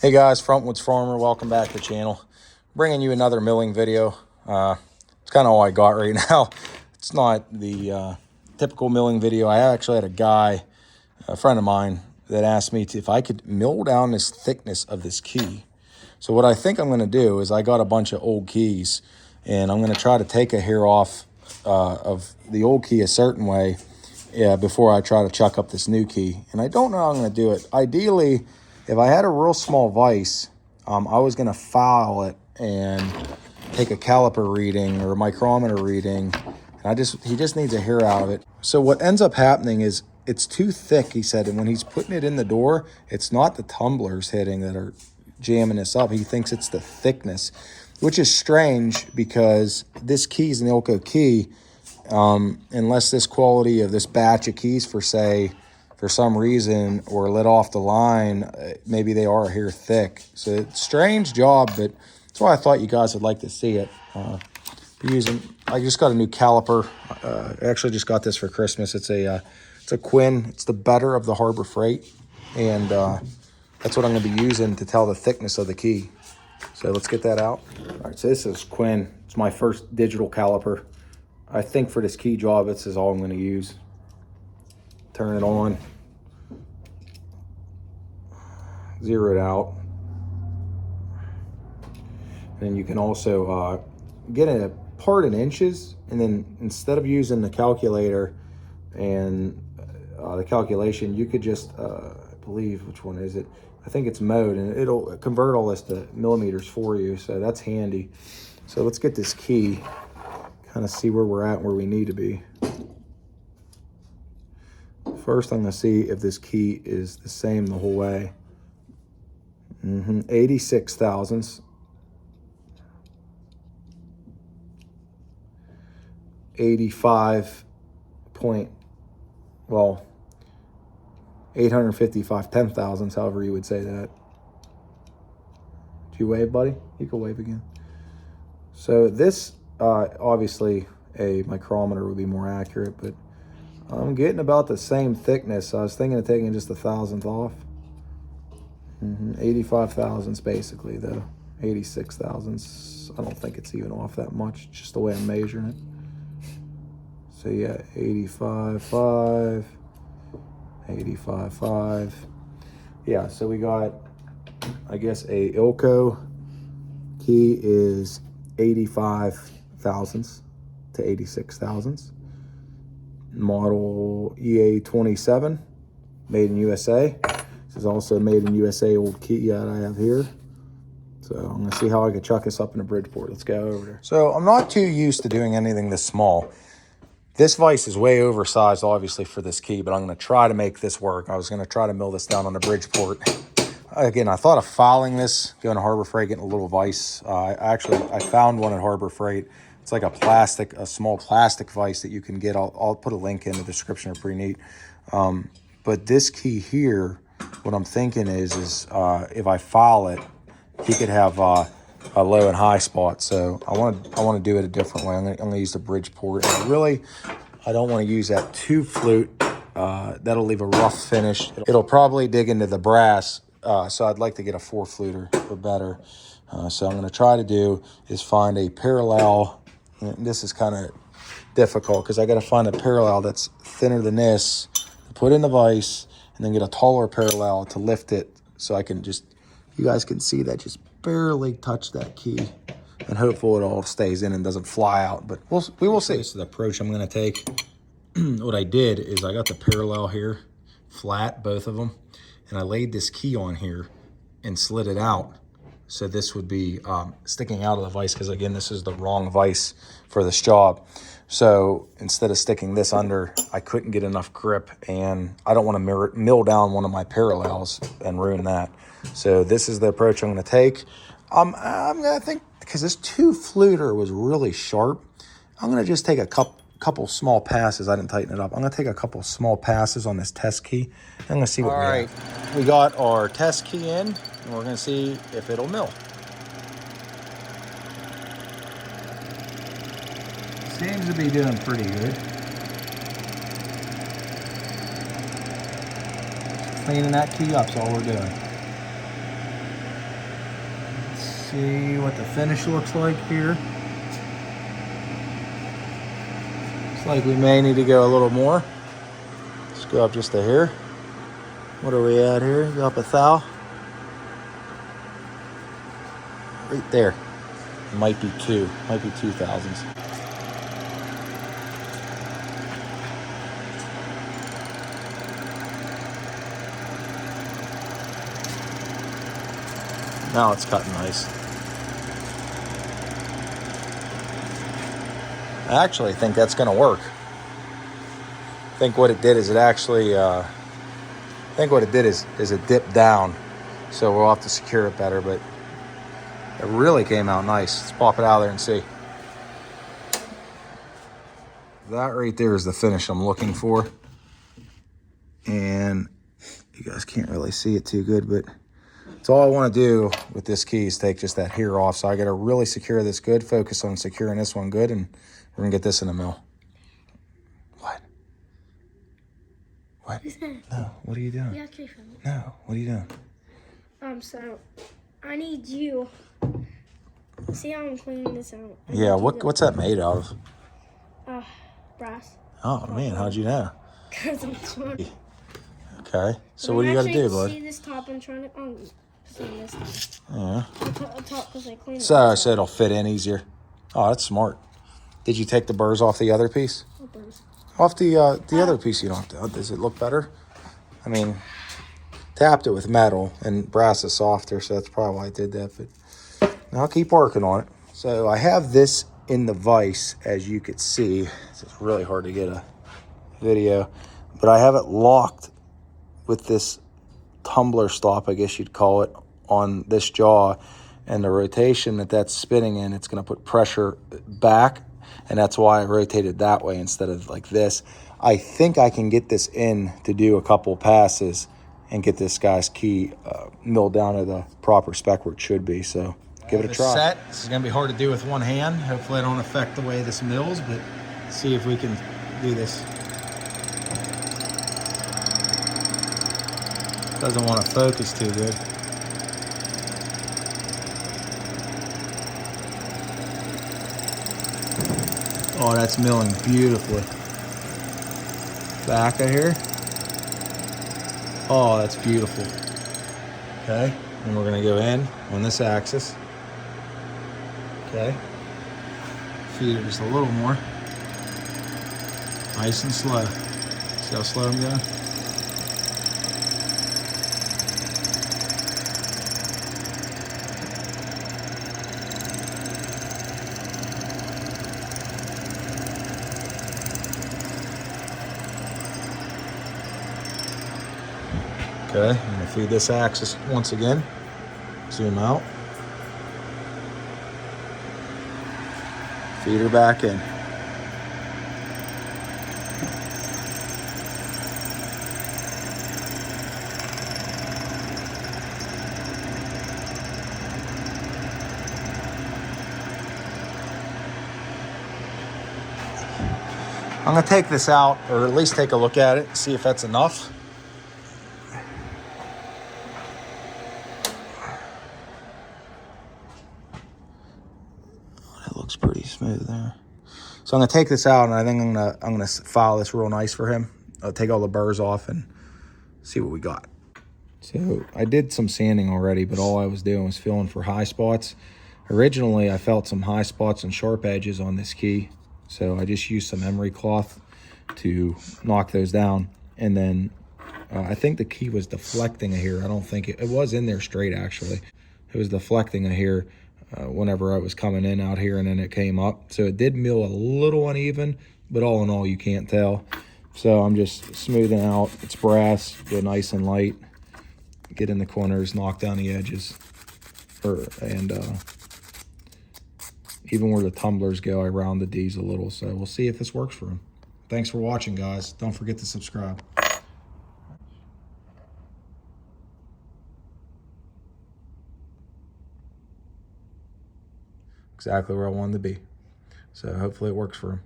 Hey guys, Frontwoods Farmer, welcome back to the channel. Bringing you another milling video. It's kind of all I got right now. It's not the typical milling video. I actually had a guy, a friend of mine, that asked me if I could mill down this thickness of this key. So what I think I'm going to do is I got a bunch of old keys, and I'm going to try to take a hair off of the old key a certain way before I try to chuck up this new key. And I don't know how I'm going to do it. Ideally, if I had a real small vise, I was going to file it and take a caliper reading or a micrometer reading. And he just needs a hair out of it. So what ends up happening is it's too thick, he said. And when he's putting it in the door, it's not the tumblers hitting that are jamming this up. He thinks it's the thickness, which is strange because this key is an Ilco key. Unless this quality of this batch of keys for some reason or let off the line, maybe they are a hair thick. So it's a strange job, but that's why I thought you guys would like to see it. I just got a new caliper. I actually just got this for Christmas. It's a Quinn. It's the better of the Harbor Freight, and that's what I'm going to be using to tell the thickness of the key. So let's get that out. All right, so this is Quinn. It's my first digital caliper. I think for this key job, this is all I'm going to use. Turn it on, zero it out, and then you can also get a part in inches, and then instead of using the calculator and the calculation, you could just I believe, which one is it? I think it's mode, and it'll convert all this to millimeters for you, so that's handy. So let's get this key, kind of see where we're at and where we need to be. First, I'm going to see if this key is the same the whole way. 86 thousandths. 855 10 thousandths, however you would say that. Did you wave, buddy? You can wave again. So this, obviously, a micrometer would be more accurate, but I'm getting about the same thickness. I was thinking of taking just a thousandth off. 85 thousandths basically, though. 86 thousandths. I don't think it's even off that much, just the way I'm measuring it. So yeah, 85.5, 85.5. Yeah, so we got, I guess, a Ilco key is 85 thousandths to 86 thousandths. Model EA27, made in USA. This is also made in USA old key that I have here. So I'm gonna see how I can chuck this up into Bridgeport. Let's go over there. So I'm not too used to doing anything this small. This vise is way oversized, obviously, for this key, but I'm gonna try to make this work. I was gonna try to mill this down on the Bridgeport. Again, I thought of filing this, going to Harbor Freight, getting a little vise. I found one at Harbor Freight. It's like a small plastic vise that you can get. I'll put a link in the description. They're pretty neat. But this key here, what I'm thinking is if I file it, he could have a low and high spot. So I want to do it a different way. I'm gonna use the Bridgeport. And I don't want to use that 2 flute. That'll leave a rough finish. It'll probably dig into the brass. So I'd like to get a 4 fluter or better. So I'm going to try to do is find a parallel. This is kind of difficult because I got to find a parallel that's thinner than this to put in the vise, and then get a taller parallel to lift it so I can you guys can see that just barely touch that key, and hopefully it all stays in and doesn't fly out, but we will see. This is the approach I'm going to take. What I did is I got the parallel here, flat, both of them, and I laid this key on here and slid it out. So this would be sticking out of the vise because, again, this is the wrong vise for this job. So instead of sticking this under, I couldn't get enough grip, and I don't want to mill down one of my parallels and ruin that. So this is the approach I'm going to take. I'm going to think, because this 2 fluter was really sharp, I'm going to just take a couple small passes. I didn't tighten it up. I'm going to take a couple small passes on this test key. I'm going to see what we have. We got our test key in, and we're going to see if it'll mill. Seems to be doing pretty good. Cleaning that key up's all we're doing. See what the finish looks like here. Looks like we may need to go a little more. Let's go up just a hair. What are we at here? Go up a thou. Right there. Might be 2. Might be 2 thousandths. Now it's cutting nice. I actually think that's going to work. I think what it did is it actually, I think what it did is it dipped down. So we'll have to secure it better, but it really came out nice. Let's pop it out of there and see. That right there is the finish I'm looking for. And you guys can't really see it too good, but it's all I want to do with this key is take just that hair off. So I got to really secure this good, focus on securing this one good, and we're going to get this in the mill. What? What? No, what are you doing? You actually filmed it. No, what are you doing? So I need you. See how I'm cleaning this out? Yeah, what's that made of? Brass. Oh, man, how'd you know? Because I'm smart. Okay, so what do you got to do, bud? See this top? I'm trying to see this. Yeah. The top because I cleaned it. So it'll fit in easier. Oh, that's smart. Did you take the burrs off the other piece? What burrs? Off the other piece you don't have to. Does it look better? I mean, tapped it with metal, and brass is softer, so that's probably why I did that. But I'll keep working on it. So I have this in the vise, as you could see. It's really hard to get a video, but I have it locked with this tumbler stop, I guess you'd call it, on this jaw, and the rotation that's spinning in, it's going to put pressure back, and that's why I rotated that way instead of like this. I think I can get this in to do a couple passes and get this guy's key milled down to the proper spec where it should be. So give it a try. This is going to be hard to do with one hand. Hopefully I don't affect the way this mills, but see if we can do this. Doesn't want to focus too good. Oh, that's milling beautifully. Back of here. Oh, that's beautiful. Okay, and we're gonna go in on this axis. Okay. Feed it just a little more. Nice and slow. See how slow I'm going? Okay, I'm gonna feed this axis once again. Zoom out. Feed her back in. I'm gonna take this out, or at least take a look at it, see if that's enough. Looks pretty smooth there. So I'm gonna take this out, and I think I'm gonna file this real nice for him. I'll take all the burrs off and see what we got. So I did some sanding already, but all I was doing was feeling for high spots. Originally, I felt some high spots and sharp edges on this key, so I just used some emery cloth to knock those down. And then I think the key was deflecting a hair. I don't think it was in there straight, actually. It was deflecting a hair whenever I was coming in out here, and then it came up. So it did mill a little uneven, but all in all, you can't tell. So I'm just smoothing out. It's brass, go nice and light. Get in the corners, knock down the edges. And even where the tumblers go, I rounded these a little. So we'll see if this works for him. Thanks for watching, guys. Don't forget to subscribe. Exactly where I wanted to be. So hopefully it works for him.